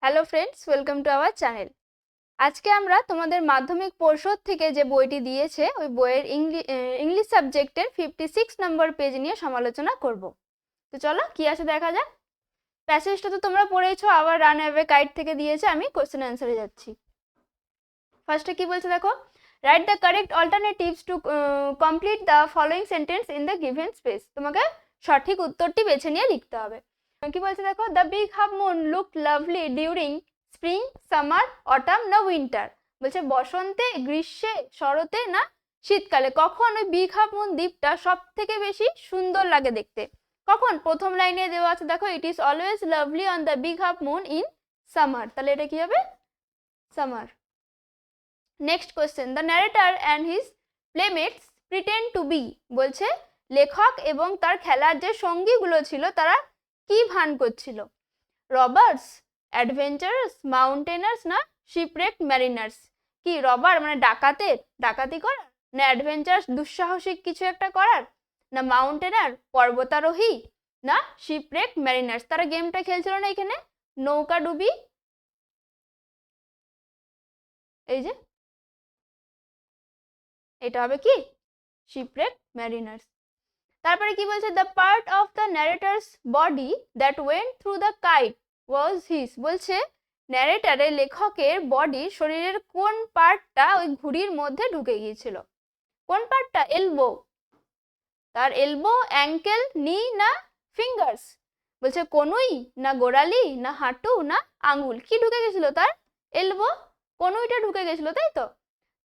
Hello friends, welcome to our channel. আজকে আমরা তোমাদের মাধ্যমিক পর্ষদ থেকে যে বইটি দিয়েছে ওই বইয়ের ইংলিশ সাবজেক্টের 56 নম্বর পেজ নিয়ে সমালোচনা করব। তো চলো কি আছে দেখা যাক। প্যাসেজটা তো তোমরা পড়েছো, আবার রান অ্যাওয়ে কাইট থেকে দিয়েছে, আমি কোশ্চেন অ্যান্সারে যাচ্ছি। ফার্স্টে কি বলছে দেখো, right the correct alternatives to complete the following sentence in the given space. তোমাকে সঠিক উত্তরটি বেছে নিয়ে লিখতে হবে। কি বলছে দেখো, the big half moon look lovely during spring, summer, autumn না উইন্টার। বলছে বসন্তে, গ্রীষ্মে, শরতে না শীতকালে কখন ওই বিগ হাফ মুন দ্বীপটা সব থেকে বেশি সুন্দর লাগে দেখতে। কখন? প্রথম লাইনে দেওয়া আছে দেখো, it is always lovely on the big half moon in summer. তাহলে এটা কি হবে? Summer. Next question, the narrator and his playmates pretend to be. বলছে লেখক এবং তার খেলার যে সঙ্গীগুলো ছিল তারা কি ভান করছিল? রবার্স, অ্যাডভেঞ্চারার্স, মাউন্টেনার্স না শিপরেক ম্যারিনার্স। কি রবার মানে ডাকাতি করার, না অ্যাডভেঞ্চারার্স দুঃসাহসিক কিছু একটা করার, না মাউন্টেনার পর্বতারোহী, না শিপরেক ম্যারিনার্স। তারা গেমটা খেলছিল না এখানে, নৌকা ডুবি। এই যে এটা হবে কি? Shipwreck mariners. তারপরে কি বলছে, the part of the narrator's body that went through the kite was his. বলছে ন্যারেটারের লেখকের বডি শরীরের কোন পার্টটা ওই ঘুড়ির মধ্যে ঢুকে গিয়েছিল? কোন পার্টটা? এলবো। তার এলবো, অ্যাঙ্কেল, নি না ফিঙ্গার্স। বলছে কনুই না গোড়ালি না হাঁটু না আঙুল। কি ঢুকে গেছিল? তার এলবো, কনুইটা ঢুকে গেছিল, তাই তো।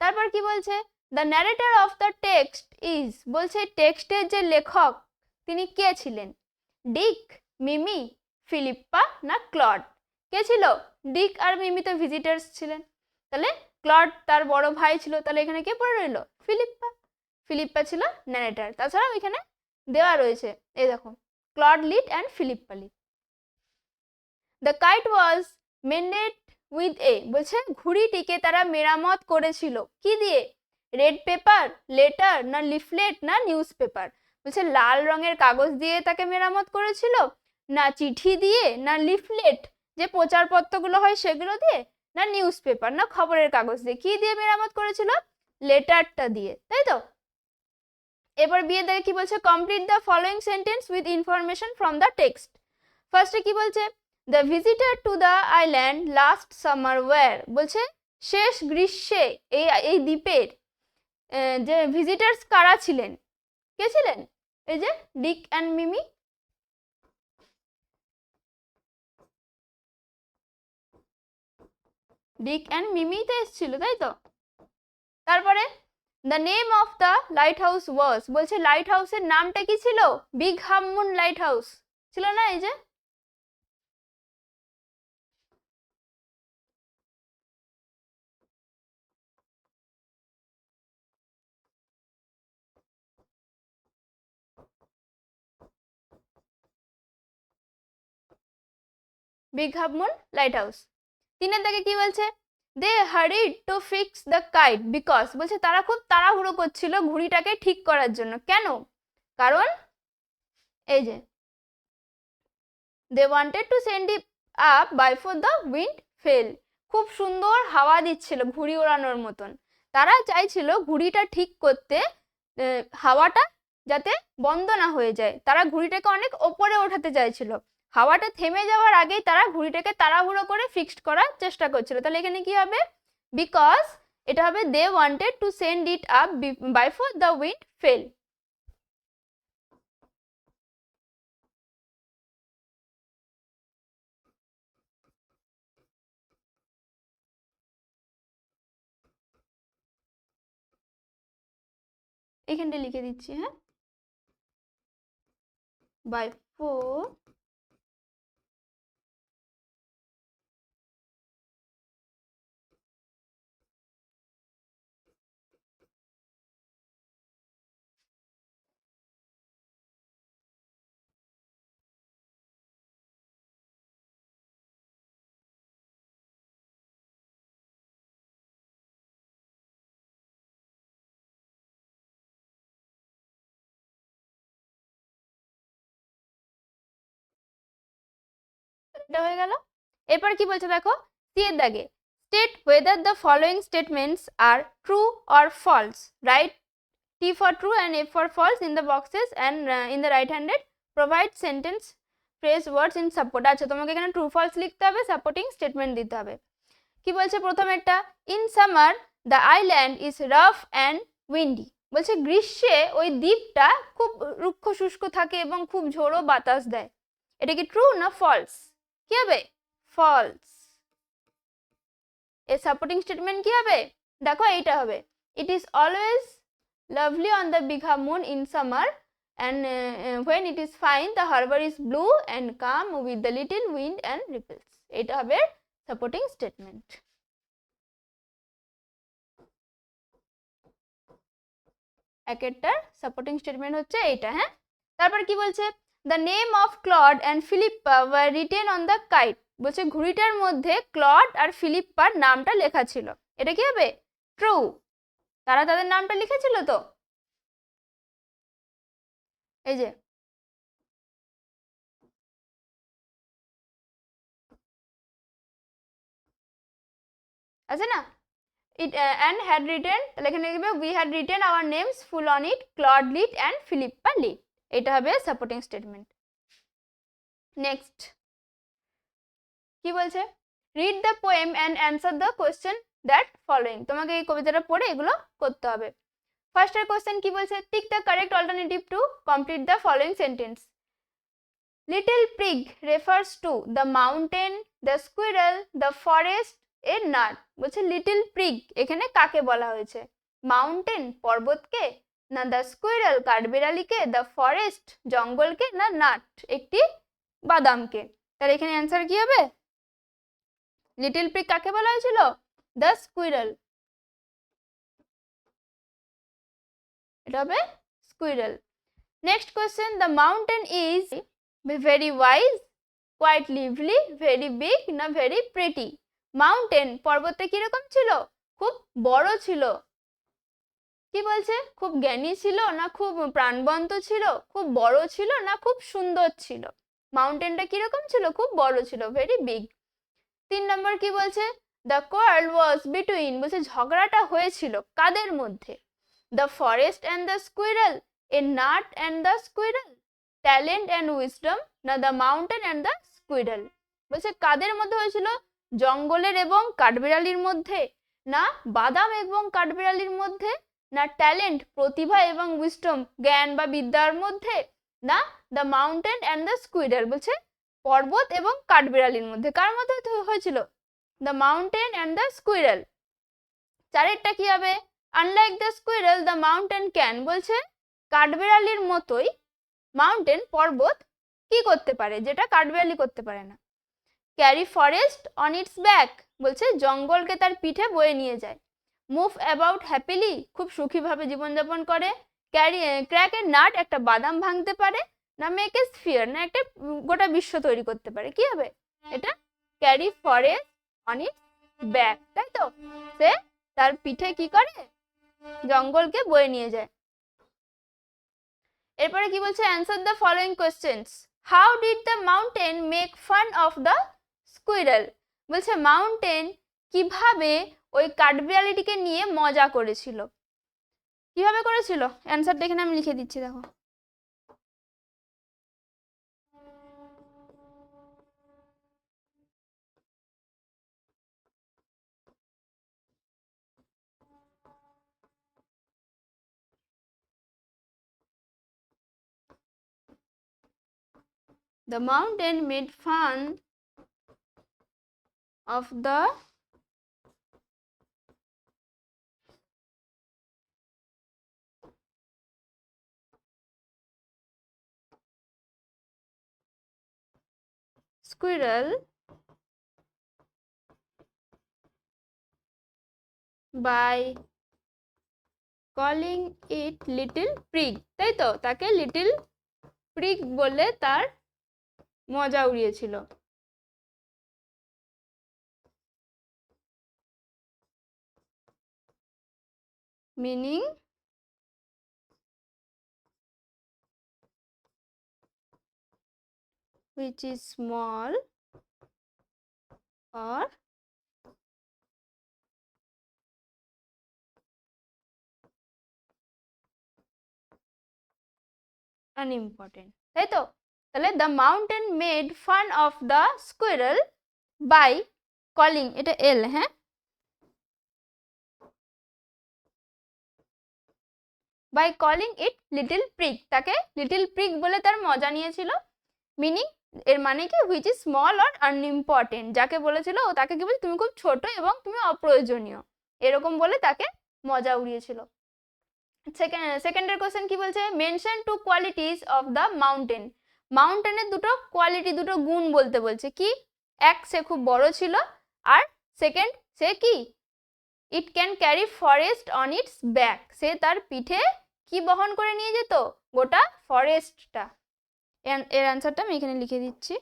তারপর কি বলছে, the narrator of the text is. বলছে টেক্সটের যে লেখক তিনি কে ছিলেন? ডিক, মিমি, ফিলিপ্পা না ক্লড? কে ছিল? ডিক আর মিমি তো ভিজিটার্স ছিলেন, তাহলে ক্লড তার বড় ভাই ছিল, তাহলে এখানে কে পড়ে রইল? ফিলিপ্পা। ফিলিপ্পা ছিল ন্যারেটার। তাছাড়াও এখানে দেওয়া রয়েছে, এই দেখো, Claude lead and Philippa lead. The kite was mended with a. বলছে ঘুড়িটিকে তারা মেরামত করেছিল কি দিয়ে? রেড পেপার, লেটার না লিফলেট না নিউজ পেপার। বলছে লাল রঙের কাগজ দিয়ে তাকে মেরামত করেছিল, না চিঠি দিয়ে, না লিফলেট যে প্রচারপত্রগুলো হয় সেগুলো দিয়ে, না নিউজ পেপার না খবরের কাগজ দিয়ে। কি দিয়ে মেরামত করেছিল? লেটারটা দিয়ে, তাই তো। এবার বিয়ে দেখে কি বলছে, complete the following sentence with information from the text. ফার্স্টে কি বলছে, the visitor to the island last summer were. বলছে শেষ গ্রীষ্মে এই এই দ্বীপের যে ভিজিটার্স কারা ছিলেন? কে ছিলেন? এই যে Dick and Mimi. Dick and Mimi তো এসেছিল, তাই তো। তারপরে the name of the light house was. বলছে লাইট হাউসের নামটা কি ছিল? Big half moon light house ছিল না? এই যে big half moon light house. তিনের দাগে কি বলছে, they hurried to fix the kite because. বলছে তারা খুব তাড়াহুড়ো করছিল ঘুড়িটাকে ঠিক করার জন্য। কেন? কারণ এই যে they wanted to send it up before the wind fell. খুব সুন্দর হাওয়া দিচ্ছিল ঘুড়ি ওড়ানোর মতন, তারা চাইছিল ঘুড়িটা ঠিক করতে হাওয়াটা যাতে বন্ধ না হয়ে যায়। তারা ঘুড়িটাকে অনেক ওপরে ওঠাতে চাইছিল, হাওয়াটা থেমে যাওয়ার আগেই তারা ঘুড়িটাকে তাড়াহুড়ো করে ফিক্সড করার চেষ্টা করছিল। তাহলে এখানে কি হবে? বিকজ এটা হবে they wanted to send it up before the wind fell. এখানটা লিখে দিচ্ছি, হ্যাঁ, বাইফোর এটা হয়ে গেল। এরপর কি বলছে দেখো, সি এর দাগে, state whether the following statements are true or false. Write T for true and F for false in the boxes and in the right handed provide sentence phrase words in support. আচ্ছা তোমাকে এখানে true false লিখতে হবে, supporting statement দিতে হবে। কি বলছে প্রথমেরটা, in summer the island is rough and windy. বলছে গ্রীষ্মে ওই দ্বীপটা খুব রুক্ষ শুষ্ক থাকে এবং খুব ঝোড়ো বাতাস দেয়। এটা কি ট্রু না ফলস? কি হবে? ফলস। এর সাপোর্টিং স্টেটমেন্ট কি হবে? দেখো এইটা হবে, ইট is always lovely on the Bigha moon in summer and when it is fine the harbor is blue and calm with the little wind and ripples. এটা হবে সাপোর্টিং স্টেটমেন্ট। একেরটার সাপোর্টিং স্টেটমেন্ট হচ্ছে এইটা। হ্যাঁ, তারপর কি বলছে, the name of Claude and Philippa were written on the kite. বলছে ঘুড়িটার মধ্যে ক্লড আর ফিলিপ্পার নামটা লেখা ছিল। এটা কি হবে? ট্রু। তারা তাদের নামটা লিখেছিল তো, এই যে আছে না, it and had written, তাহলে এখানে লিখবে we had written our names full on it, Claude lit and Philippa lit. এটা হবে সাপোর্টিং স্টেটমেন্ট। নেক্সট কি বলছে, read the poem and answer the question that following. তোমাকে এই কবিতাটা পড়ে এগুলো করতে হবে। ফার্স্টের কোয়েশ্চেন কি বলছে, tick the correct alternative to complete the following sentence. Little prig refers to the mountain, the squirrel, the forest, এর নাট। বলছে লিটল প্রিগ এখানে কাকে বলা হয়েছে? মাউন্টেন পর্বতকে, না দ্য স্কুইরাল কাঠবিড়ালিকে, দ্য ফরেস্ট জঙ্গলকে, না নাট একটি বাদামকে। তাহলে এখানে অ্যান্সার কি হবে? লিটল প্রিগ কাকে বলা হয়েছিল? The squirrel. এটা হবে squirrel. Next question, the mountain is very wise, quite lively, very big, না ভেরি প্রিটি। মাউন্টেন পর্বতটা কিরকম ছিল? খুব বড় ছিল। কি বলছে? খুব জ্ঞানী ছিল না খুব প্রাণবন্ত ছিল? খুব বড় ছিল না খুব সুন্দর ছিল? মাউন্টেনটা কিরকম ছিল? খুব বড় ছিল, ভেরি বিগ। 3 নম্বর কি বলছে, দ্য কোয়ার্ল ওয়াজ বিটুইন। বলছে ঝগড়াটা হয়েছিল কাদের মধ্যে? The forest and the squirrel, a nut and the squirrel, talent and wisdom, না the mountain and the squirrel. বলছে কাদের মধ্যে হয়েছিল? জঙ্গলের এবং কাঠবিড়ালির মধ্যে, না বাদাম এবং কাঠবিড়ালির মধ্যে, না ট্যালেন্ট প্রতিভা এবং উইজডম জ্ঞান বা বিদ্যার মধ্যে, না the mountain and the squirrel. বলছে পর্বত এবং কাঠবিড়ালির মধ্যে। কার মধ্যে হয়েছিল? The mountain and the squirrel. চারেরটা কি হবে, unlike the squirrel the mountain can. বলছে কাঠবিড়ালির মতোই মাউন্টেন পর্বত কি করতে পারে যেটা কাঠবিড়ালি করতে পারে না? Carry forest on its back. বলছে জঙ্গলকে তার পিঠে বয়ে নিয়ে যায়। মুভ অ্যাবাউট হ্যাপিলি, খুব সুখীভাবে জীবনযাপন করে। ক্র্যাক এ নাট, একটা বাদাম ভাঙতে পারে। না মেক এ স্ফিয়ার, না একটা গোটা বিশ্ব তৈরি করতে পারে। কি হবে এটা? Carry forest on its back, তাই তো, সে তার পিঠে কি করে? জঙ্গলকে বয়ে নিয়ে যায়। এরপরে কি বলছে, answer the following questions. How did the mountain make fun of the squirrel. বলছে মাউন্টেন কিভাবে ওই কাঠবিড়ালিটিকে নিয়ে মজা করেছিল? কিভাবে করেছিল? অ্যান্সারটা এখানে আমি লিখে দিচ্ছি, দেখো। The mountain made fun of the squirrel by calling it little prig, তাই তো, তাকে লিটল প্রিগ বলে তার মজা উড়িয়েছিল। Meaning which is small or unimportant, তাই তো? তাহলে the mountain made fun of the squirrel by calling, এটা L, হ্যাঁ, by calling it little prig, তাকে লিটল প্রিগ বলে তার মজা নিয়েছিল। মিনিং, এর মানে কি, which is small or unimportant, যাকে বলেছিল ও তাকে কি বলছে, তুমি খুব ছোট এবং তুমি অপ্রয়োজনীয়, এরকম বলে তাকে মজা উড়িয়েছিল। সেকেন্ডের কোশ্চেন কি বলছে, mention two qualities of the mountain, মাউন্টেনের দুটো কোয়ালিটি, দুটো গুণ বলতে বলছে। কি, এক, সে খুব বড় ছিল, আর সেকেন্ড, সে কি, it can carry forest on its back, সে তার পিঠে কি বহন করে নিয়ে যেত, গোটা ফরেস্টটা। এর অ্যান্সারটা আমি এখানে লিখে দিচ্ছি।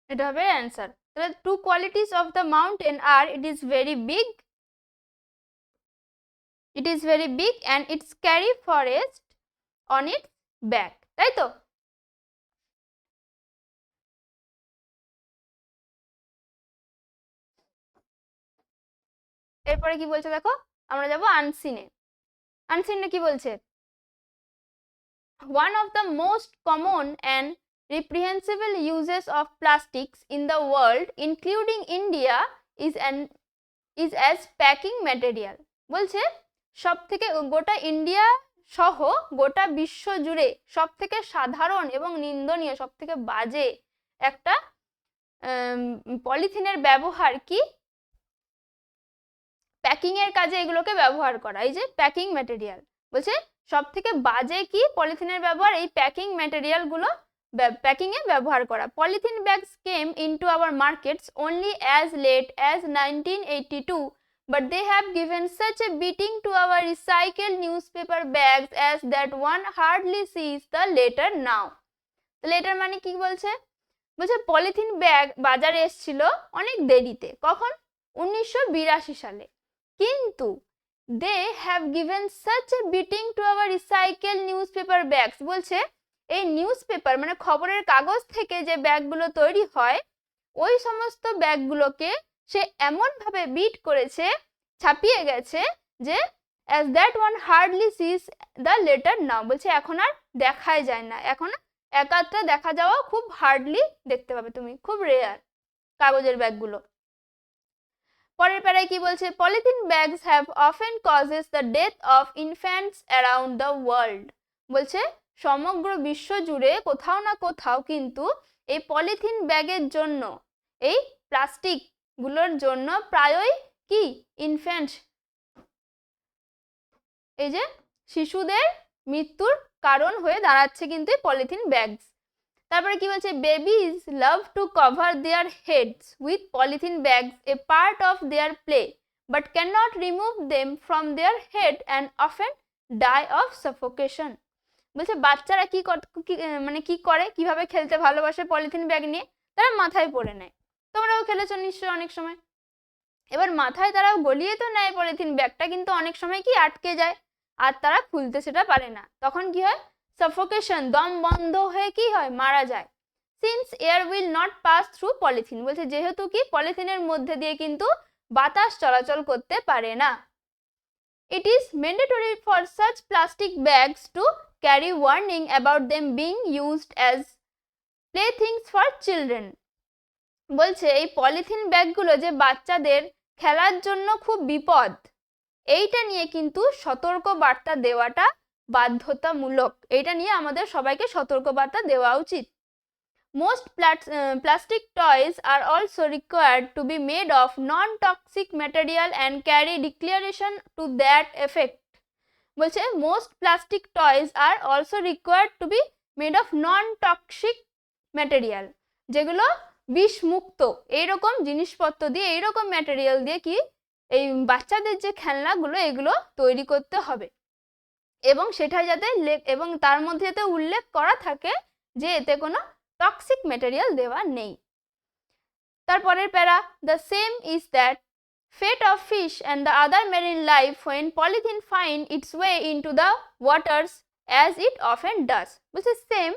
এটা হবে অ্যান্সার। তাহলে two qualities of the mountain are it is very big, and its carry forest on its back, তাই তো? এরপরে কি বলছে দেখো, আমরা যাব আনসিনে। আনসিনে কি বলছে, one of the most common and reprehensible uses of plastics in the world including India is as packing material, বলছে সব থেকে, গোটা ইন্ডিয়া সহ গোটা বিশ্ব জুড়ে সব থেকে সাধারণ এবং নিন্দনীয়, সব থেকে বাজে একটা পলিথিনের ব্যবহার কি, প্যাকিং এর কাজে এগুলোকে ব্যবহার করা, এই যে প্যাকিং ম্যাটেরিয়াল, বলছে সব থেকে বাজে কি পলিথিনের ব্যবহার, এই প্যাকিং ম্যাটেরিয়াল গুলো প্যাকিং এ ব্যবহার করা। Polythene bags came into our markets only as late as 1982, but they have given such a beating to our recycled newspaper bags as that one hardly sees the later now. Letter মানে কি বলছে, বলছে polythene bag বাজারে এসেছিল অনেক দেরিতে, কখন, 1982 সালে, কিন্তু they have given such a beating to our recycle newspaper bags, বলছে এই নিউজ পেপার মানে খবরের কাগজ থেকে যে ব্যাগগুলো তৈরি হয়, ওই সমস্ত ব্যাগগুলোকে সে এমন ভাবে বিট করেছে, ছাপিয়ে গেছে, যে as that one hardly sees the later now, বলছে এখন আর দেখাই যায় না, এখন একাত্রা দেখা যাওয়া খুব হার্ডলি দেখতে পাবে তুমি, খুব রেয়ার কাগজের ব্যাগগুলো। পরের প্যারায় কি বলছে, polythene bags have often causes the death of infants around the world, বলছে সমগ্র বিশ্ব জুড়ে কোথাও না কোথাও কিন্তু এই পলিথিন ব্যাগের জন্য, এই প্লাস্টিক গুলোর জন্য প্রায়ই কি ইনফ্যান্ট, এই যে শিশুদের মৃত্যুর কারণ হয়ে দাঁড়াচ্ছে কিন্তু এই পলিথিন ব্যাগস। তারপরে কি বলছে, babies love to cover their heads with polythene bags a part of their play but can not remove them from their head and often die of suffocation, বলছে বাচ্চারা মানে কি করে, কিভাবে খেলতে ভালোবাসে পলিথিন ব্যাগ নিয়ে, তারা মাথায় পরে নেয়, তোমরাও খেলেছো নিশ্চয় অনেক সময়। এবার মাথায় তারা গলিয়ে তো নেয় পলিথিন ব্যাগটা, কিন্তু অনেক সময় কি আটকে যায় আর তারা খুলতে সেটা পারে না, তখন কি হয়, সাফোকেশন, দম বন্ধ হয়ে কি হয়, মারা যায়। Since air will not pass through polythene, বলছে যেহেতু কি পলিথিনের মধ্যে দিয়ে কিন্তু বাতাস চলাচল করতে পারে না। It is mandatory for such plastic bags to carry warning about them being used as playthings for children, বলছে এই পলিথিন ব্যাগগুলো যে বাচ্চাদের খেলার জন্য খুব বিপদ, এইটা নিয়ে কিন্তু সতর্ক বার্তা দেওয়াটা বাধ্যতামূলক, এইটা নিয়ে আমাদের সবাইকে সতর্ক বার্তা দেওয়া উচিত। Most plastic toys are also required to be made of non-toxic material and carry declaration to that effect. বলছে most plastic toys are also required to be made of non-toxic material, যেগুলো বিষমুক্ত এইরকম জিনিসপত্র দিয়ে, এইরকম ম্যাটেরিয়াল দিয়ে কি এই বাচ্চাদের যে খেলনাগুলো এগুলো তৈরি করতে হবে, এবং সেটা যাতে এবং তার মধ্যে যাতে উল্লেখ করা থাকে যে এতে কোনো টক্সিক ম্যাটেরিয়াল দেওয়া নেই। তারপরের প্যারা, the same is that fate of fish and the other marine life when polythene find its way into the waters as it often does. বলছে সেম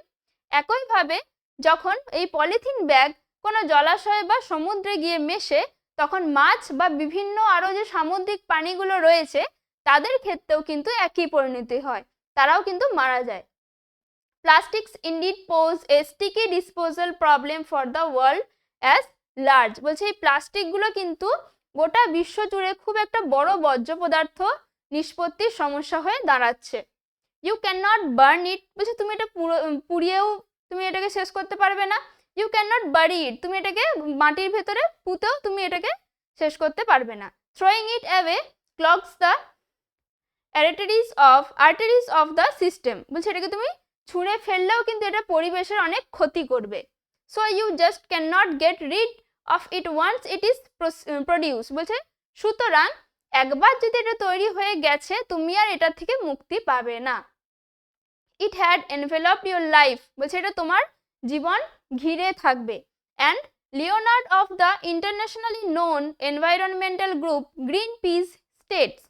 একইভাবে যখন এই পলিথিন ব্যাগ কোনো জলাশয় বা সমুদ্রে গিয়ে মেশে তখন মাছ বা বিভিন্ন আরো যে সামুদ্রিক প্রাণীগুলো রয়েছে তাদের ক্ষেত্রেও কিন্তু একই পরিণতি হয়, তারাও কিন্তু মারা যায়। Plastics indeed pose a sticky disposal problem for the world as large. বলছে এই প্লাস্টিকগুলো কিন্তু গোটা বিশ্ব জুড়ে খুব একটা বড় বর্জ্য পদার্থ নিষ্পত্তির সমস্যা হয়ে দাঁড়াচ্ছে। ইউ ক্যান নট বার্ন ইট, বলছে তুমি এটা পুড়িয়েও তুমি এটাকে শেষ করতে পারবে না। ইউ ক্যান নট বারি ইট, তুমি এটাকে মাটির ভেতরে পুঁতেও তুমি এটাকে শেষ করতে পারবে না। Throwing it away clogs the arteries of the system, বলছে এটাকে তুমি ছুঁড়ে ফেললেও কিন্তু এটা পরিবেশের অনেক ক্ষতি করবে। So you just can not get rid of it once it is produce, বলছে সুতরাং একবার যদি এটা তৈরি হয়ে গেছে তুমি আর এটা থেকে মুক্তি পাবে না। ইট হ্যাড এনভেলপড ইউর লাইফ, বলছে এটা তোমার জীবন ঘিরে থাকবে। And Leonard of the internationally known environmental group green piece states,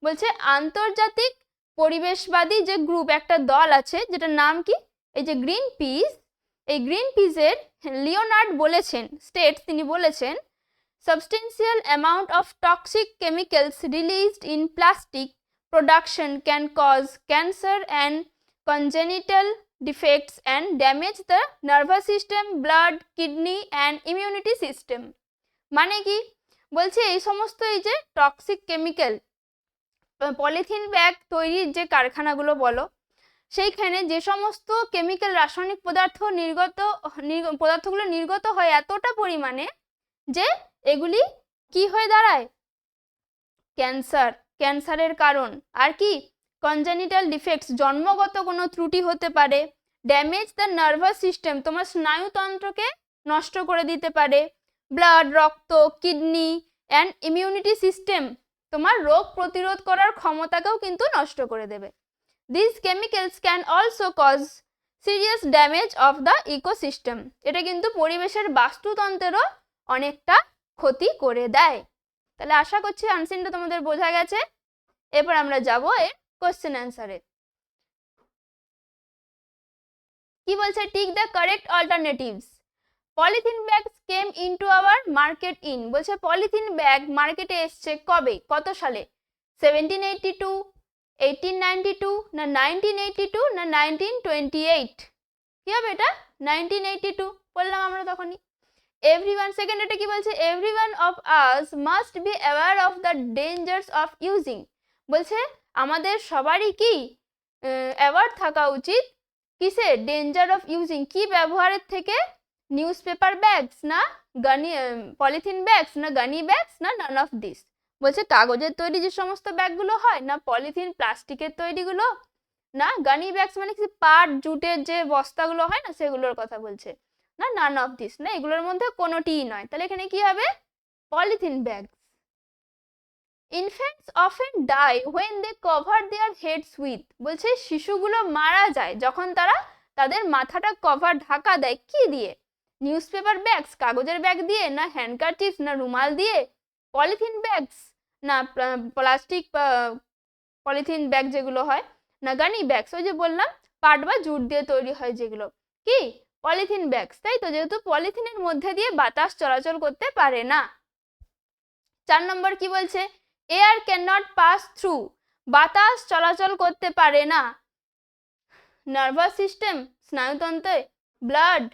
বলছে আন্তর্জাতিক পরিবেশবাদী যে গ্রুপ একটা দল আছে যেটার নাম কি এই যে গ্রিন পিস, এই গ্রিন পিসের লিওনার্ড বলেছেন স্টেটস তিনি বলেছেন substantial amount of toxic chemicals released in plastic production can cause cancer and congenital defects and damage the nervous system, blood, kidney and immunity system. মানে কি বলছে এই সমস্ত এই যে টক্সিক কেমিক্যাল পলিথিন ব্যাগ তৈরির যে কারখানাগুলো বলো সেইখানে যে সমস্ত কেমিক্যাল রাসায়নিক পদার্থগুলো নির্গত হয় এতটা পরিমাণে যে এগুলি কি হয়ে দাঁড়ায় ক্যান্সারের কারণ, আর কি কনজেনিটাল ডিফেক্টস জন্মগত কোনো ত্রুটি হতে পারে, ড্যামেজ দ্য নার্ভাস সিস্টেম তোমার স্নায়ুতন্ত্রকে নষ্ট করে দিতে পারে, ব্লাড রক্ত, কিডনি অ্যান্ড ইমিউনিটি সিস্টেম তোমার রোগ প্রতিরোধ করার ক্ষমতাকেও কিন্তু নষ্ট করে দেবে। This chemicals can also cause serious damage of the ecosystem, এটা কিন্তু পরিবেশের বাস্তুতন্ত্রেরও অনেকটা ক্ষতি করে দেয়। তাহলে আশা করছি আনসিনটা তোমাদের বোঝা গেছে। এরপর আমরা যাব এর কোশ্চেন অ্যান্সারে। কি বলছে, tick the correct alternatives. Polythene bags came into our market in, বলছে পলিথিন ব্যাগ মার্কেটে এসছে কবে কত সালে, 1782, 1892 না 1982 না 1928? কি হবে এটা 1982 বললাম আমরা তখনই। এভরিওয়ান সেকেন্ড এটা কি বলছে, everyone of us must be aware of the dangers of using, বলছে আমাদের সবারই কি অ্যাওয়ার থাকা উচিত কিসের, ডেঞ্জার অফ ইউজিং কি ব্যবহারের থেকে, নিউজ পেপার ব্যাগস না গানি পলিথিন ব্যাগস না গানি ব্যাগস না নান অফ দিস, বলছে কাগজের তৈরি যে সমস্ত ব্যাগগুলো হয় না প্লাস্টিকের প্লাস্টিকের তৈরিগুলো না গানি ব্যাগস মানে কি পাট জুটের যে বস্তাগুলো হয় না সেগুলোর কথা বলছে না, নান অফ দিস না এগুলোর মধ্যে কোনোটিই নয়। তাহলে এখানে কি হবে polythene bags. Infants often die when they cover their heads with, বলছে শিশুগুলো মারা যায় যখন তারা তাদের মাথাটা কভার ঢাকা দেয় কি দিয়ে, নিউজ পেপার ব্যাগস কাগজের ব্যাগ দিয়ে না হ্যান্ডকারচিফ না রুমাল দিয়ে, পলিথিন ব্যাগস না প্লাস্টিক পলিথিন ব্যাগ যেগুলো হয় না গানি ব্যাগস ওই যে বললাম পাট বা জুট দিয়ে তৈরি হয় যেগুলো কি পলিথিন ব্যাগস, তাই তো যেহেতু পলিথিনের মধ্যে দিয়ে বাতাস চলাচল করতে পারে না। 4 নম্বর কি বলছে, air can not pass through, বাতাস চলাচল করতে পারে না, নার্ভাস সিস্টেম স্নায়ুতন্ত্রে, ব্লাড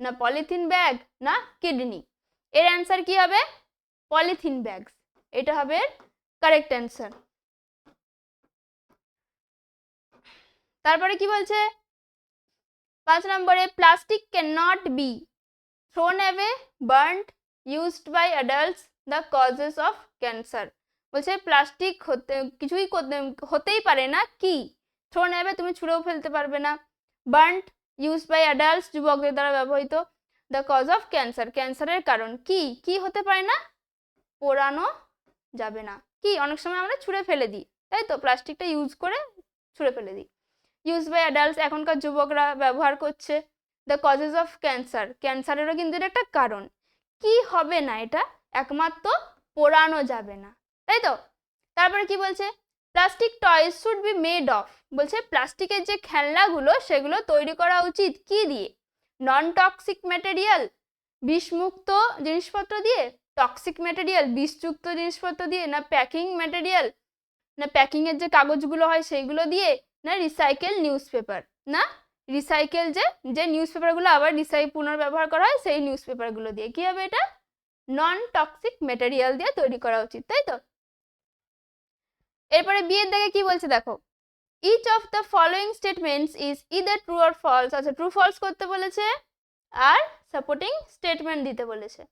না পলিথিন ব্যাগ না কিডনি, এর অ্যান্সার কি হবে পলিথিন ব্যাগস, এটা হবে কারেক্ট অ্যান্সার। তারপরে কি বলছে 5 নম্বরে plastic can not be thrown away, burnt, used by adults, the causes of cancer. বলছে প্লাস্টিক কিছুই হতেই পারে না, কি থ্রোন অ্যাওয়ে তুমি ছুঁড়েও ফেলতে পারবে না, বার্নড ইউজড বাই অ্যাডাল্টস যুবকদের দ্বারা ব্যবহৃত, দ্য কজ অফ ক্যান্সার ক্যান্সারের কারণ, কি হতে পারে না, পোড়ানো যাবে না। কি অনেক সময় আমরা ছুঁড়ে ফেলে দিই, তাই তো প্লাস্টিকটা ইউজ করে ছুঁড়ে ফেলে দিই। ইউজ বাই অ্যাডাল্টস এখনকার যুবকরা ব্যবহার করছে। দ্য কজেস অফ ক্যান্সার ক্যান্সারেরও কিন্তু এটা একটা কারণ। কি হবে না, এটা একমাত্র পোড়ানো যাবে না, তাই তো। তারপরে কি বলছে plastic toys should be made of. বলছে প্লাস্টিকের যে খেলনাগুলো সেগুলো তৈরি করা উচিত কি দিয়ে, নন টক্সিক ম্যাটেরিয়াল, বিষমুক্ত জিনিসপত্র দিয়ে, টক্সিক ম্যাটেরিয়াল বিষযুক্ত জিনিসপত্র দিয়ে, না প্যাকিং ম্যাটেরিয়াল, না প্যাকিং এর যে কাগজগুলো হয় সেইগুলো দিয়ে, না রিসাইকেল নিউজ পেপার, না রিসাইকেল যে নিউজ পেপারগুলো আবার পুনর্ব্যবহার করা হয় সেই নিউজ পেপারগুলো দিয়ে। কি হবে এটা, নন টক্সিক ম্যাটেরিয়াল দিয়ে তৈরি করা উচিত, তাই তো। এরপরে বিয়ের দাগে কি বলছে দেখো, each of the following statements is either true or false. আচ্ছা ট্রু ফলস করতে বলেছে আর সাপোর্টিং স্টেটমেন্ট দিতে বলেছে।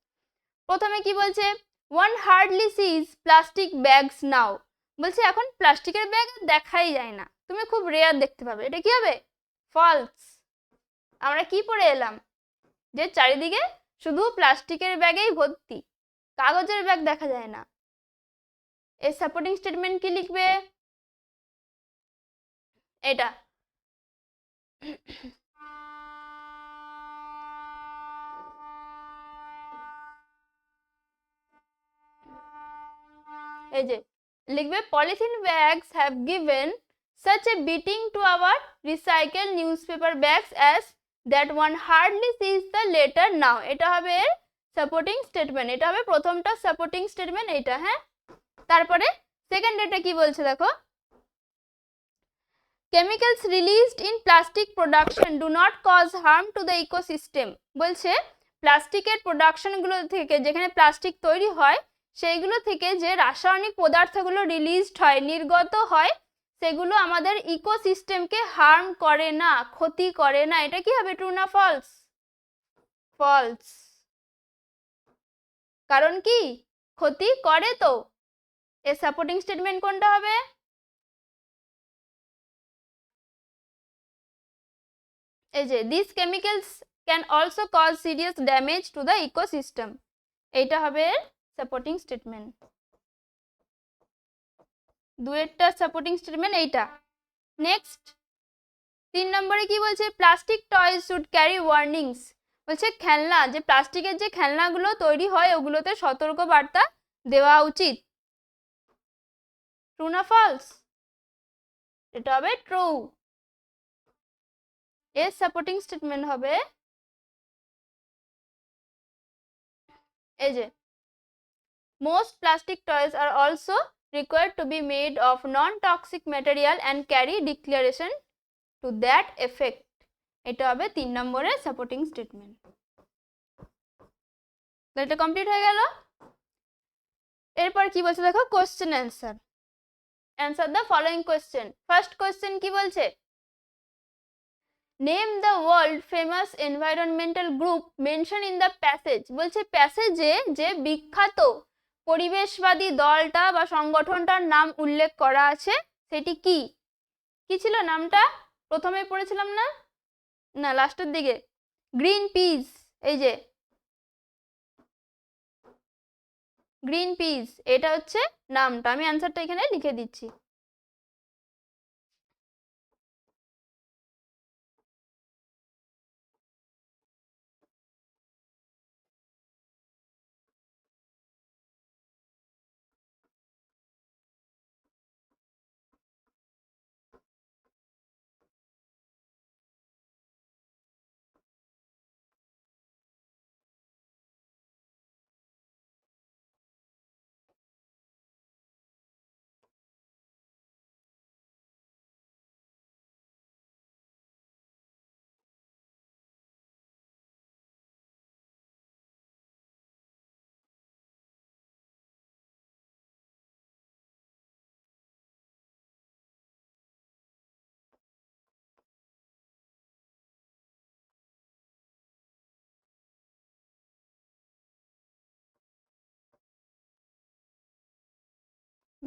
প্রথমে কি বলছে ওয়ান হার্ডলি সিজ প্লাস্টিক ব্যাগস নাও। বলছে এখন প্লাস্টিকের ব্যাগ দেখাই যায় না, তুমি খুব রেয়ার দেখতে পাবে, এটা কি হবে, ফলস। আমরা কি পড়ে এলাম যে চারিদিকে শুধু প্লাস্টিকের ব্যাগেই ভর্তি, কাগজের ব্যাগ দেখা যায় না। এই সাপোর্টিং স্টেটমেন্ট কি লিখবে, এটা এই যে লিখবে polythene bags have given such a beating to our recycled newspaper bags as that one hardly sees the later now. এটা হবে সাপোর্টিং স্টেটমেন্ট, এটা হবে প্রথমটা সাপোর্টিং স্টেটমেন্ট এইটা। হ্যাঁ, তারপরে সেকেন্ড এটা কি বলছে দেখো, chemicals released in plastic production do not cause harm to the ecosystem. বলছে প্লাস্টিকের প্রোডাকশন গুলো থেকে, যেখানে প্লাস্টিক তৈরি হয় সেইগুলো থেকে যে রাসায়নিক পদার্থগুলো রিলিজড হয়, নির্গত হয়, সেগুলো আমাদের ইকোসিস্টেমকে হার্ম করে না, ক্ষতি করে না। এটা কি হবে, ট্রু না ফলস, ফলস। কারণ কি ক্ষতি করে তো। এর সাপোর্টিং স্টেটমেন্ট কোনটা হবে, এই যে this chemicals can also cause serious damage to the ecosystem, এইটা হবে সাপোর্টিং স্টেটমেন্ট। দুয়েরটা সাপোর্টিং স্টেটমেন্ট এইটা। নেক্সট 3 নম্বরে কি বলছে plastic toys should carry warnings. বলছে খেলনা, যে প্লাস্টিকের যে খেলনাগুলো তৈরি হয় ওগুলোতে সতর্ক বার্তা দেওয়া উচিত। ট্রু না ফলস, এটা হবে ট্রু। এর সাপোর্টিং স্টেটমেন্ট হবে এই যে most plastic toys are also required to be made of non-toxic material and carry declaration to that effect. এটা হবে 3 নম্বরের সাপোর্টিং স্টেটমেন্ট। তো এটা কমপ্লিট হয়ে গেল। এরপর কি বলছে দেখো question answer. Answer the following question. First question কি বলছে, name the world famous environmental group mention in the passage. বলছে প্যাসেজে যে বিখ্যাত পরিবেশবাদী দলটা বা সংগঠনটার নাম উল্লেখ করা আছে সেটি কি, কি ছিল নামটা, প্রথমে পড়েছিলাম না, না লাস্টের দিকে, গ্রিন পিস। এই যে গ্রিন পিস, এটা হচ্ছে নামটা। আমি অ্যান্সারটা এখানে লিখে দিচ্ছি।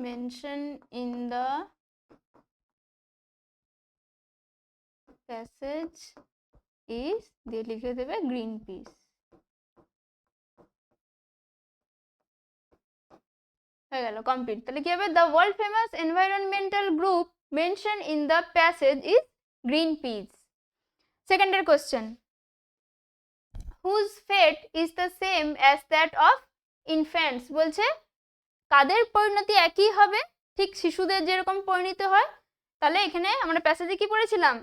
Mention in the passage is দিয়ে লিখে দেবে গ্রিন পিস। হয়ে গেল, কমপ্লিট। তাহলে কি হবে, the world famous environmental group mention in the passage is green peace. সেকেন্ডের question, whose fate is the same as that of infants, বলছে কাদের পরিণতি একই হবে, ঠিক শিশুদের যেরকম পরিণতি হয়। তাহলে এখানে আমরা প্যাসেজে কি পড়েছিলাম,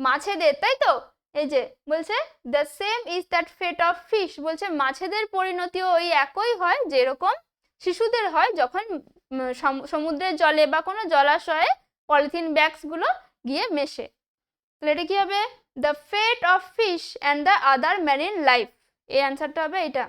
মাছেদের, তাই তো। এই যে বলছে the same is that fate of fish, বলছে মাছেদের পরিণতিও ওই একই হয় যেরকম শিশুদের হয় যখন সমুদ্রের জলে বা কোনো জলাশয়ে পলিথিন ব্যাগস গুলো গিয়ে মেশে। তাহলে এটা কি হবে, the fate of fish and the other marine life. এই অ্যান্সারটা হবে এটা।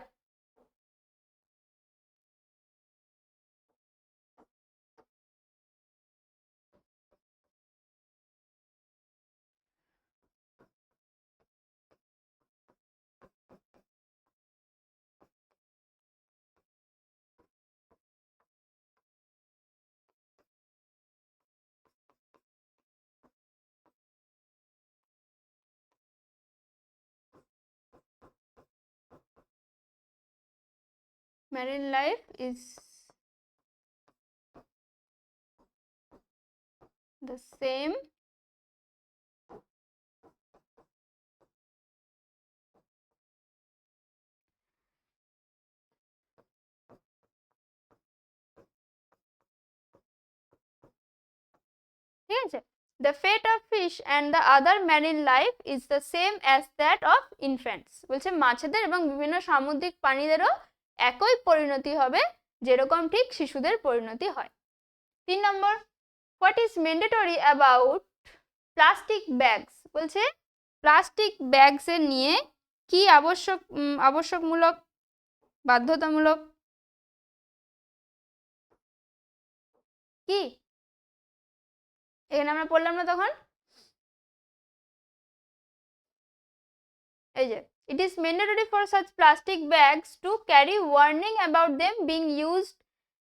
Marine life is the same ঠিক আছে, the fate of fish and the other marine life is the same as that of infants, বলছে মাছেদের এবং বিভিন্ন সামুদ্রিক প্রাণীদেরও একই পরিণতি হবে যেরকম ঠিক শিশুদের পরিণতি হয়। 3 নম্বর, what is mandatory about plastic bags, বলছে প্লাস্টিক ব্যাগস এর নিয়ে কি আবশ্যকমূলক বাধ্যতামূলক কি, এখানে আমরা পড়লাম না তখন। এই যে it is mandatory for such plastic bags to carry warning about them being used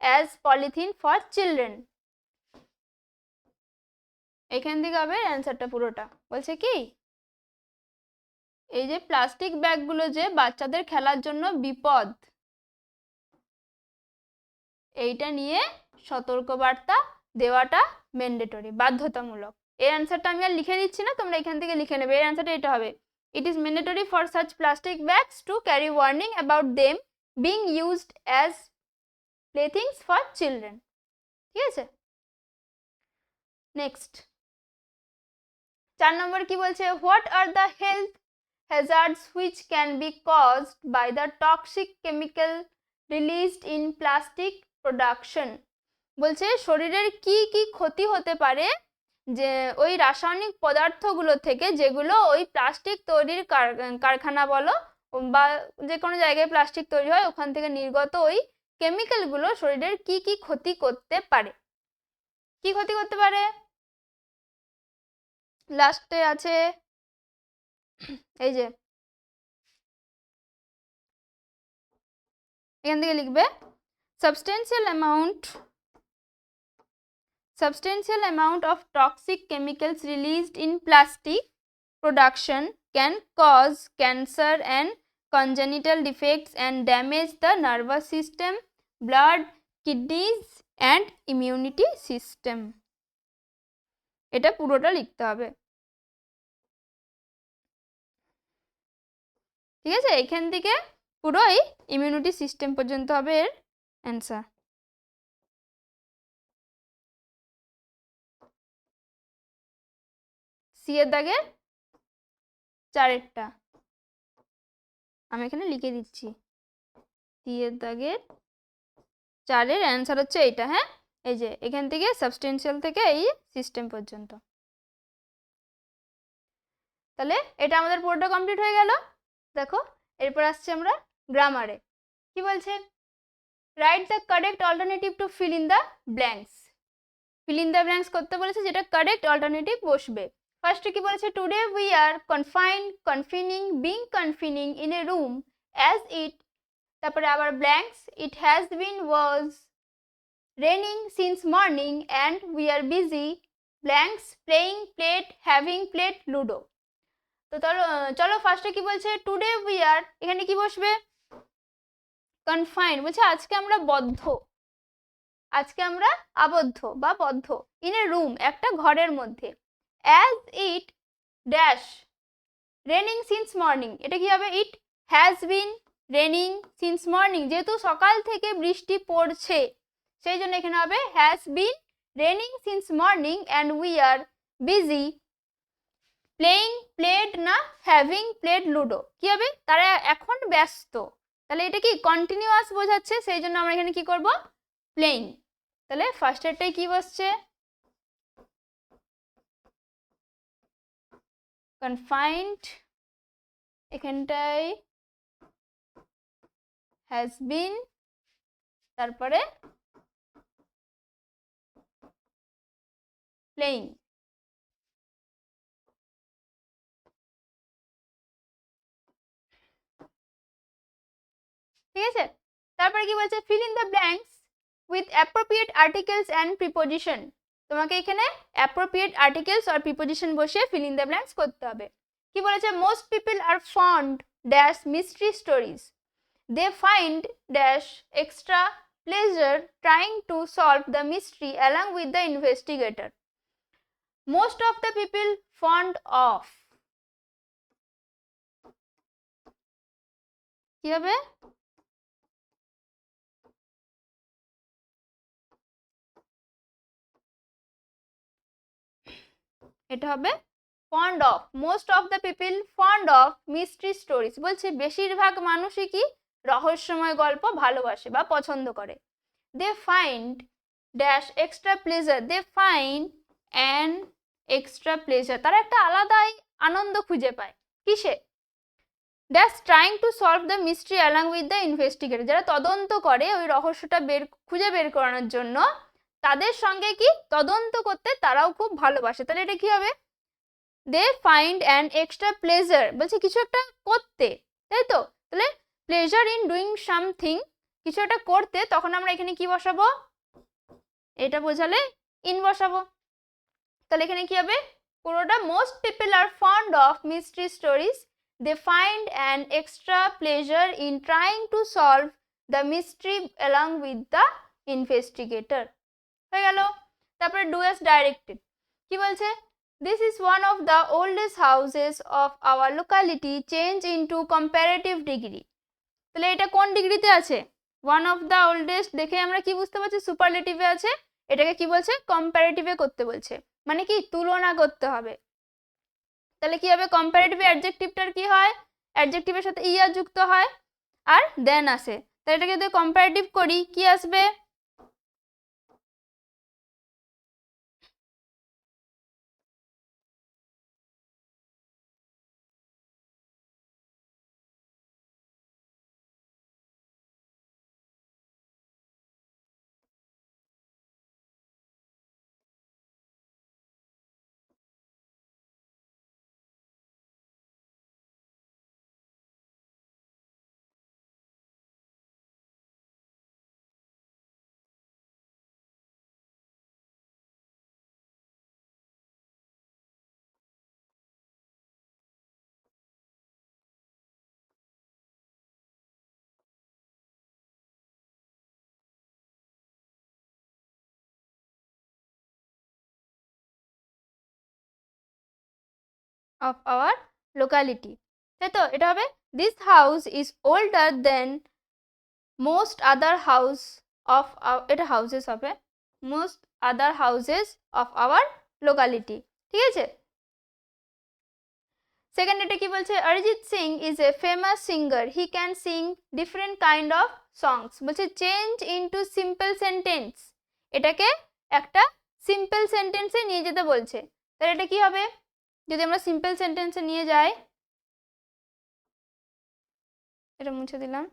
as polythene for children। এখান থেকে হবে অ্যান্সারটা পুরোটা। বলছে কি, এই যে প্লাস্টিক ব্যাগগুলো যে বাচ্চাদের খেলার জন্য বিপদ, এইটা নিয়ে সতর্কবার্তা দেওয়াটা ম্যান্ডেটরি, বাধ্যতামূলক। এর অ্যান্সারটা আমি আর লিখে দিচ্ছি না, তোমরা এখান থেকে লিখে নেবে। এর অ্যান্সারটা এটা হবে, it is mandatory for such plastic bags to carry warning about them being used as playthings for children। ঠিক আছে, নেক্সট 4 নম্বর কি বলছে, what are the health hazards which can be caused by the toxic chemical released in plastic production, বলছে শরীরের কি কি ক্ষতি হতে পারে যে ওই রাসায়নিক পদার্থগুলো থেকে যেগুলো ওই প্লাস্টিক তৈরির কারখানা বলো বা যে কোনো জায়গায় প্লাস্টিক তৈরি হয় ওখান থেকে নির্গত ওই কেমিক্যালগুলো শরীরের কি কি ক্ষতি করতে পারে। কি ক্ষতি করতে পারে, লাস্টে আছে এই যে এখান থেকে লিখবে substantial amount of toxic chemicals released in plastic production can cause cancer and congenital defects and damage the nervous system, blood, kidneys and immunity system। এটা পুরোটা লিখতে হবে। ঠিক আছে, এখান থেকে পুরোই ইমিউনিটি সিস্টেম পর্যন্ত হবে এর অ্যান্সার। সি এর দাগের 4এরটা আমি এখানে লিখে দিচ্ছি, সি এর দাগের 4এর অ্যান্সার হচ্ছে এইটা। হ্যাঁ, এই যে এখান থেকে সাবস্টেন্সিয়াল থেকে এই সিস্টেম পর্যন্ত। তাহলে এটা আমাদের পুরোটা কমপ্লিট হয়ে গেল। দেখো এরপর আসছে আমরা গ্রামারে। কি বলছে, write the correct alternative to fill in the blanks. Fill in the blanks করতে বলেছে, যেটা কারেক্ট অল্টারনেটিভ বসবে। ফার্স্টে কি বলেছে, today we are confining being confining in a room as it, তারপরে আবার blanks, it has been was raining since morning and we are busy blanks playing played having played ludo. তো চলো ফার্স্টে কি বলছে, টুডে উই আর, এখানে কি বসবে, কনফাইন্ড, বলছে আজকে আমরা বদ্ধ, আজকে আমরা আবদ্ধ বা বদ্ধ, ইন এ রুম, একটা ঘরের মধ্যে, as it dash raining since morning, এটা কি হবে, ইট has been raining since morning, যেহেতু সকাল থেকে বৃষ্টি পড়ছে সেই জন্য এখানে হবে has been raining since morning and we are busy playing played না হ্যাভিং প্লেড লুডো, কি হবে, তারা এখন ব্যস্ত, তাহলে এটা কি কন্টিনিউয়াস বোঝাচ্ছে, সেই জন্য আমরা এখানে কি করব, প্লেইং। তাহলে ফার্স্টেরটাই কি বসছে, কনফাইন্ড, এখানটায় হ্যাজ বিন, তারপরে প্লেইং। ঠিক আছে, তারপরে কি বলছে, fill in the blanks with appropriate articles and preposition, তোমাকে এখানে অ্যাপ্রোপ্রিয়েট আর্টিকেলস আর প্রিপোজিশন বসিয়ে ফিল ইন দ্য ব্ল্যাঙ্কস করতে হবে। কি বলেছে, most people are fond dash mystery stories, they find dash extra pleasure trying to solve the mystery along with the investigator. Most of the people fond of, কি হবে, এটা হবে fond of, most of the people fond of mystery stories, বলছে বেশিরভাগ মানুষই কি রহস্যময় গল্প ভালোবাসে বা পছন্দ করে। They find dash extra pleasure, they find an extra pleasure, তারা একটা আলাদাই আনন্দ খুঁজে পায়, কিসে, dash trying to solve the mystery along with the investigator, যারা তদন্ত করে ওই রহস্যটা খুঁজে বের করানোর জন্য তাদের সঙ্গে কি তদন্ত করতে তারাও খুব ভালোবাসে, তাহলে এটা কি হবে, they find an extra pleasure, বলছে কিছু একটা করতে, তাই তো, তাহলে প্লেজার ইন ডুইং সামথিং, কিছু একটা করতে, তখন আমরা এখানে কি বসাবো, এটা বোঝালে ইন বসাবো, তাহলে এখানে কি হবে, পুরোটা most people are fond of mystery stories, they find an extra pleasure in trying to solve the mystery along with the investigator, হয়ে গেল। তারপরে ডু অ্যাজ ডাইরেক্টেড, কি বলছে, this is one of the oldest houses of our locality change into comparative degree, তাহলে এটা কোন ডিগ্রিতে আছে, ওয়ান অফ দ্য ওল্ডেস্ট, দেখে আমরা কি বুঝতে পারছি সুপারলেটিভে আছে, এটাকে কি বলছে কম্পারেটিভে করতে বলছে, মানে কি তুলনা করতে হবে, তাহলে কি হবে, কম্পারেটিভ অ্যাডজেক্টিভটার কি হয়, অ্যাডজেক্টিভের সাথে ইয়ার যুক্ত হয় আর দেন আসে, তাহলে এটাকে যদি কম্পারেটিভ করি কি আসবে, of our locality, তাই তো, এটা হবে this house is older than most other house of our, এটা হাউসেস হবে, most other houses of our locality, ঠিক আছে। সেকেন্ড এটা কি বলছে, Arijit Singh is a famous singer, he can sing different kind of সংস, বলছে চেঞ্জ ইনটু সিম্পল সেন্টেন্স, এটাকে একটা সিম্পল সেন্টেন্সে নিয়ে যেতে বলছে, তাহলে এটা কি হবে, যদি আমরা সিম্পল সেন্টেন্সে নিয়ে যাই, এটা মুছে দিলাম,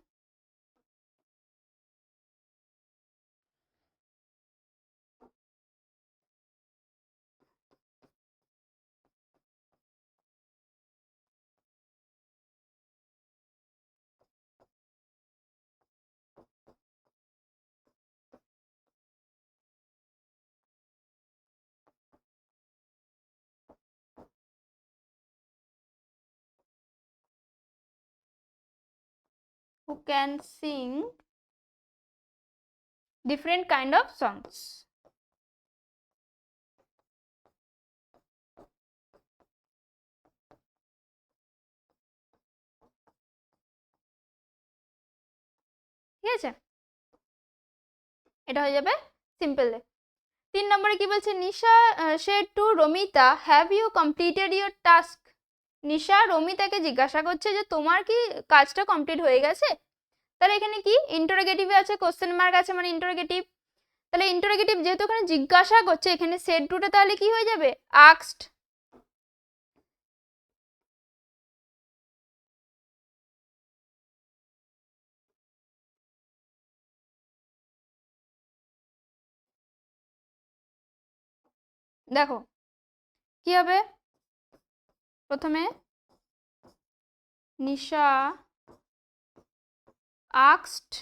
who can sing different kind of songs. ঠিক আছে, এটা হয়ে যাবে সিম্পল। 3 নম্বরে কি বলছে, নিশা said to Romita, have you completed your task? নিশা রমিতাকে জিজ্ঞাসা করছে যে তোমার কি কাজটা কমপ্লিট হয়ে গেছে। তাহলে এখানে কি ইন্টারোগেটিভ আছে, কোশ্চেন মার্ক আছে, মানে ইন্টারোগেটিভ। তাহলে ইন্টারোগেটিভ যেহেতু এখানে জিজ্ঞাসা করছে, এখানে said to টা তাহলে কি হয়ে যাবে, asked। দেখো কি হবে, প্রথমে নিশা asked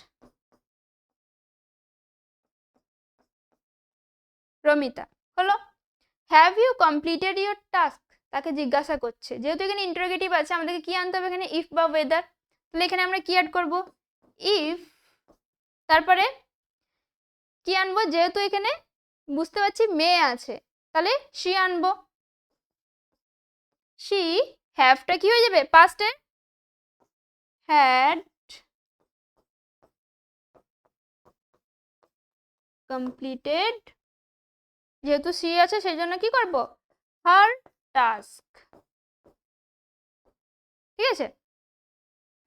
Ramita, hello have you completed your task, তাকে জিজ্ঞাসা করছে। যেহেতু এখানে ইন্টারোগেটিভ আছে, আমাদেরকে কি আনতে হবে এখানে, ইফ বা ওয়েদার। তাহলে এখানে আমরা কি অ্যাড করব, ইফ, তারপরে কি আনবো, যেহেতু এখানে বুঝতে পারছি মেয়ে আছে, তাহলে শি আনবো। শি, হ্যাভটা কি হয়ে যাবে, পাস্টে হ্যাড কমপ্লিটেড, যেহেতু সি আছে সেই জন্য কি করব, হার টাস্ক। ঠিক আছে,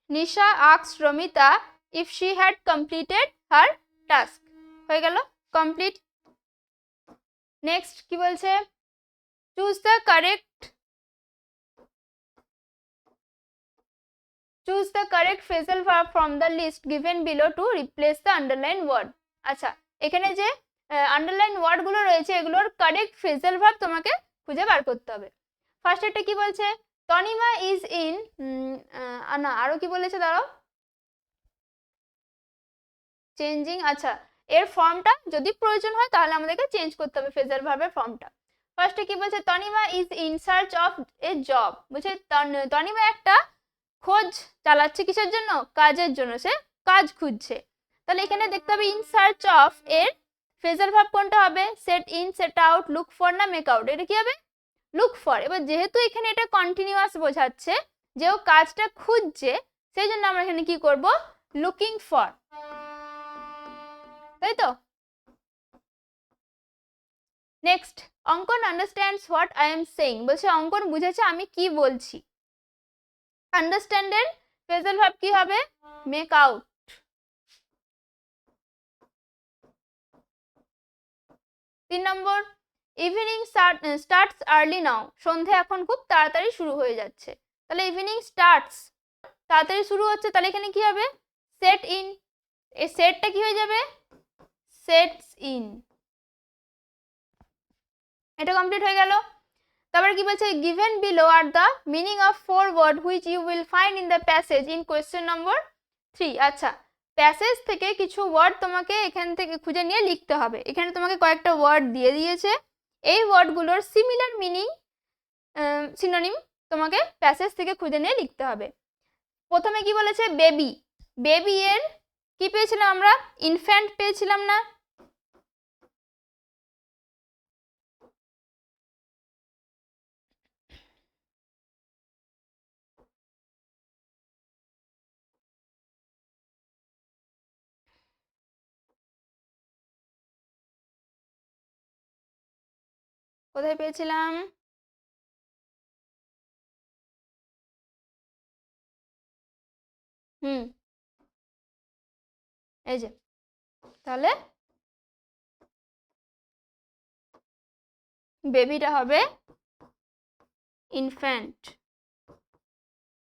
Nisha asked Ramita if she had completed her task, হয়ে গেল কমপ্লিট। নেক্সট কি বলছে, choose the correct phrasal verb from the list given below to replace the underlined word। আচ্ছা, এখানে যে আন্ডারলাইন ওয়ার্ড গুলো রয়েছে, এগুলোর কারেক্ট ফ্রেজাল ভার্ব তোমাকে খুঁজে বার করতে হবে। ফার্স্ট একটা কি বলছে, তনিমা ইজ ইন, না আরো কি বলেছে, দাঁড়াও, চেঞ্জিং। আচ্ছা, এর ফর্মটা যদি প্রয়োজন হয় তাহলে আমাদেরকে চেঞ্জ করতে হবে ফ্রেজাল ভার্বের ফর্মটা। ফার্স্টে কি বলছে, Tanima is in search of A job, বলছে তনিমা একটা খোঁজ চালাচ্ছে, কিসের জন্য, কাজের জন্য, সে কাজ খুঁজছে। তাহলে এখানে দেখতে হবে ইন সার্চ অফ এর ফ্রেজাল ভার্ব কোনটা হবে, set in, set out, look for না মেক আউট, এটা কি হবে, লুক ফর। এবার যেহেতু এখানে এটা কন্টিনিউয়াস বোঝাচ্ছে যে ও কাজটা খুঁজছে, সেই জন্য আমরা এখানে কি করব, লুকিং ফর, তাই তো। নেক্সট, অঙ্কন understands what I am saying, বলছে অঙ্কন বুঝেছে আমি কি বলছি। আন্ডারস্ট্যান্ড এর ফ্রেজাল ভার্ব কি হবে, মেক আউট। তিন নম্বর, ইভিনিং স্টার্টস আর্লি নাও, সন্ধে এখন খুব তাড়াতাড়ি শুরু হয়ে যাচ্ছে। তাহলে ইভিনিং স্টার্টস তাড়াতাড়ি শুরু হচ্ছে, তাহলে এখানে কি হবে, সেট ইন, এই সেটটা কি হয়ে যাবে, সেটস ইন। এটা কমপ্লিট হয়ে গেল। তারপরে কি বলছে, given below are the meaning of 4 word which you will find in the passage in question number 3। আচ্ছা, প্যাসেজ থেকে কিছু ওয়ার্ড তোমাকে এখান থেকে খুঁজে নিয়ে লিখতে হবে। এখানে তোমাকে কয়েকটা ওয়ার্ড দিয়ে দিয়েছে, এই ওয়ার্ডগুলোর সিমিলার মিনিং, সিনোনিম তোমাকে প্যাসেজ থেকে খুঁজে নিয়ে লিখতে হবে। প্রথমে কি বলেছে, বেবি, বেবি এর কি পেয়েছিলাম আমরা, ইনফ্যান্ট পেয়েছিলাম না, কোথায় পেয়েছিলাম, এই যে, তাহলে বেবিটা হবে ইনফ্যান্ট।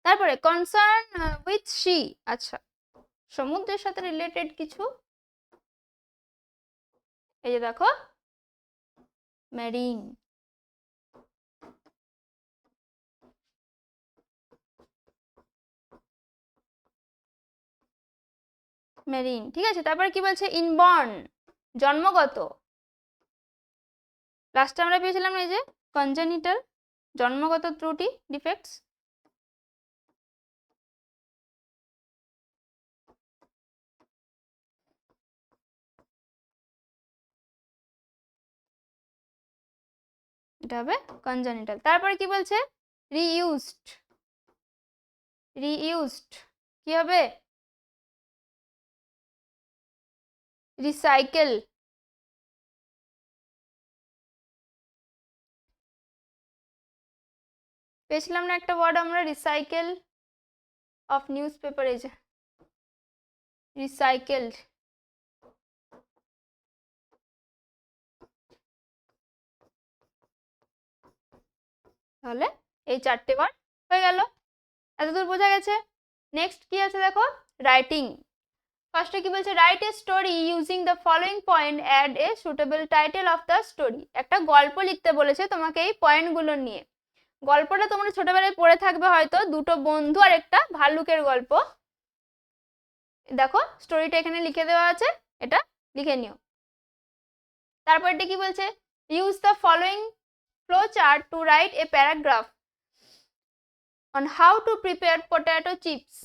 তারপরে কনসার্ন উইথ সি, আচ্ছা সমুদ্রের সাথে রিলেটেড কিছু, এই যে দেখো মেরিন। মেরিন, ঠিক আছে। তারপরে কি বলছে, ইনবর্ন, জন্মগত। লাস্টে আমরা পেয়েছিলাম এই যে কনজেনিটাল, জন্মগত ত্রুটি, ডিফেক্টস। এটা হবে কনজেনিটাল। তারপরে কি বলছে রিইউজড, রিইউজড কি হবে রিসাইকেল, পেয়েছিলাম না একটা ওয়ার্ড আমরা রিসাইকেল অফ নিউজ পেপার, এই যে রিসাইকেলড। তাহলে এই 4টে ওয়ার্ড হয়ে গেল, এতদূর বোঝা গেছে। নেক্সট কি আছে দেখো রাইটিং। ফার্স্টে কি বলছে write a story using the following point, add a suitable title of the story. একটা গল্প লিখতে বলেছে তোমাকে এই পয়েন্টগুলো নিয়ে। গল্পটা তোমরা ছোটবেলায় পড়ে থাকবে হয়তো, দুটো বন্ধু আর একটা ভাল্লুকের গল্প। দেখো স্টোরিটা এখানে লিখে দেওয়া আছে, এটা লিখে নিও। তারপরটা কি বলছে use the following flow chart to write a paragraph on how to prepare potato chips.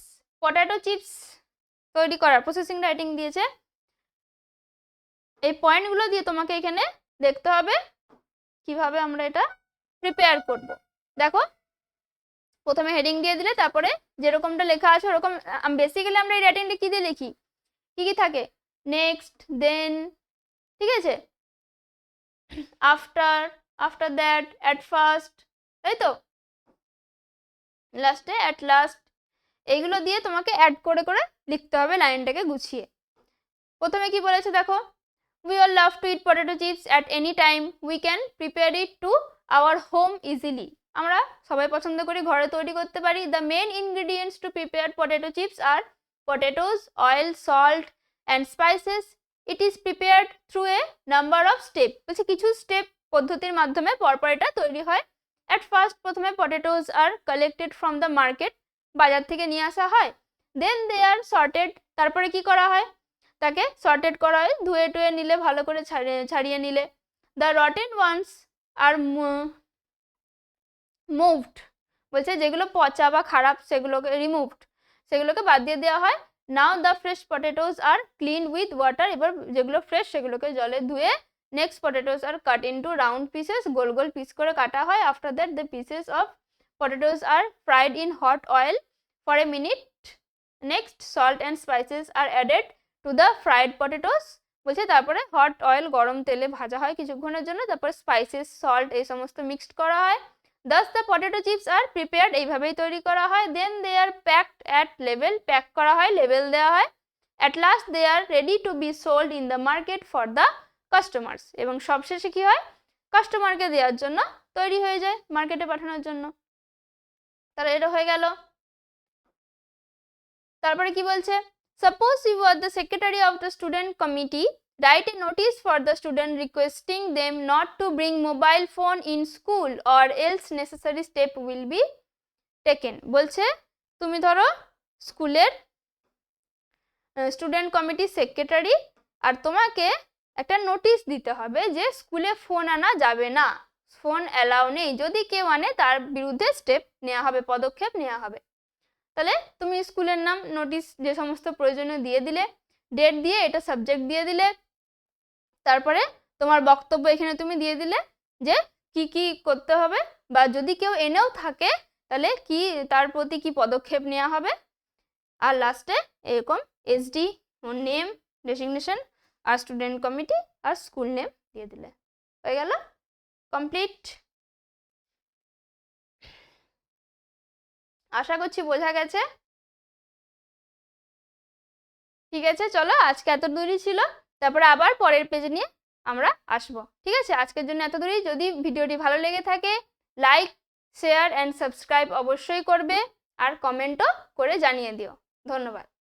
Potato chips তৈরি করার প্রসেসিং রাইটিং দিয়েছে। এই পয়েন্টগুলো দিয়ে তোমাকে এখানে দেখতে হবে কিভাবে আমরা এটা প্রিপেয়ার করব। দেখো প্রথমে হেডিং দিয়ে দিলে, তারপরে যেরকমটা লেখা আছে ওরকম। বেসিক্যালি আমরা এই রাইটিংটা কি দিয়ে লিখি, কি কি থাকে নেক্সট, দেন, ঠিক আছে, after, after that, at first, তাই তো, লাস্টে অ্যাট লাস্ট। এইগুলো দিয়ে তোমাকে অ্যাড করে করে লিখতে হবে লাইনটাকে গুছিয়ে। প্রথমে কি বলেছে দেখো we all love to eat potato chips at any time, we can prepare it to our home easily। আমরা সবাই পছন্দ করি, ঘরে তৈরি করতে পারি। the main ingredients to prepare potato chips are potatoes, oil, salt and spices। it is prepared through a number of steps। বলছে কিছু স্টেপ পদ্ধতির মাধ্যমে পরপর এটা তৈরি হয়। at first প্রথমে potatoes are collected from the market, বাজার থেকে নিয়ে আসা হয়। then they are sorted, তারপরে কি করা হয় তাকে সর্টেড করা হয়, ধুয়ে টুয়ে নিলে, ভালো করে ছাড়িয়ে নিলে। The rotten ones are moved, বলছে যেগুলো পচা বা খারাপ সেগুলোকে রিমুভড, সেগুলোকে বাদ দিয়ে দেওয়া হয়। Now the fresh potatoes are clean with water, এবার যেগুলো ফ্রেশ সেগুলোকে জলে ধুয়ে next potatoes are cut into round pieces, গোল গোল পিস করে কাটা হয়। After that the pieces of potatoes are fried in hot oil for a minute, next salt and spices are added to the fried potatoes. বলছে তারপরে hot oil গরম তেলে ভাজা হয় কিছুক্ষণের জন্য, তারপরে স্পাইসেস, সল্ট এই সমস্ত মিক্সড করা হয়। Thus the potato chips are prepared, এইভাবেই তৈরি করা হয়। Then they are packed at লেভেল, প্যাক করা হয়, লেভেল দেওয়া হয়। At last they are ready to be sold in the market for the customers, এবং সবশেষে কি হয় কাস্টমারকে দেওয়ার জন্য তৈরি হয়ে যায়, মার্কেটে পাঠানোর জন্য। তাহলে এটা হয়ে গেল। তারপরে কি বলছে suppose you are the secretary of the student committee, write a notice for the student requesting them not to bring mobile phone in school or else necessary step will be taken। বলছে তুমি ধরো স্কুলের student committee secretary, আর তোমাকে একটা notice দিতে হবে যে স্কুলে ফোন আনা যাবে না, ফোন অ্যালাউ নেই, যদি কেউ আনে তার বিরুদ্ধে স্টেপ নেওয়া হবে, পদক্ষেপ নেওয়া হবে। তাহলে তুমি স্কুলের নাম, নোটিশ যে সমস্ত প্রয়োজনীয় দিয়ে দিলে, ডেট দিয়ে এটা সাবজেক্ট দিয়ে দিলে, তারপরে তোমার বক্তব্য এখানে তুমি দিয়ে দিলে যে কি কি করতে হবে, বা যদি কেউ এনেও থাকে তাহলে কি তার প্রতি কি পদক্ষেপ নেওয়া হবে। আর লাস্টে এরকম এসডি নেম, ডেসিগনেশন আর স্টুডেন্ট কমিটি আর স্কুল নেম দিয়ে দিলে হয়ে গেল কমপ্লিট। আশা করছি বোঝা গেছে। ঠিক আছে, চলো আজকে এত দূরই ছিল, তারপরে আবার পরের পেজে নিয়ে আমরা আসবো। ঠিক আছে, আজকের জন্য এত দূরই। যদি ভিডিওটি ভালো লেগে থাকে লাইক, শেয়ার অ্যান্ড সাবস্ক্রাইব অবশ্যই করবে, আর কমেন্টও করে জানিয়ে দিও। ধন্যবাদ।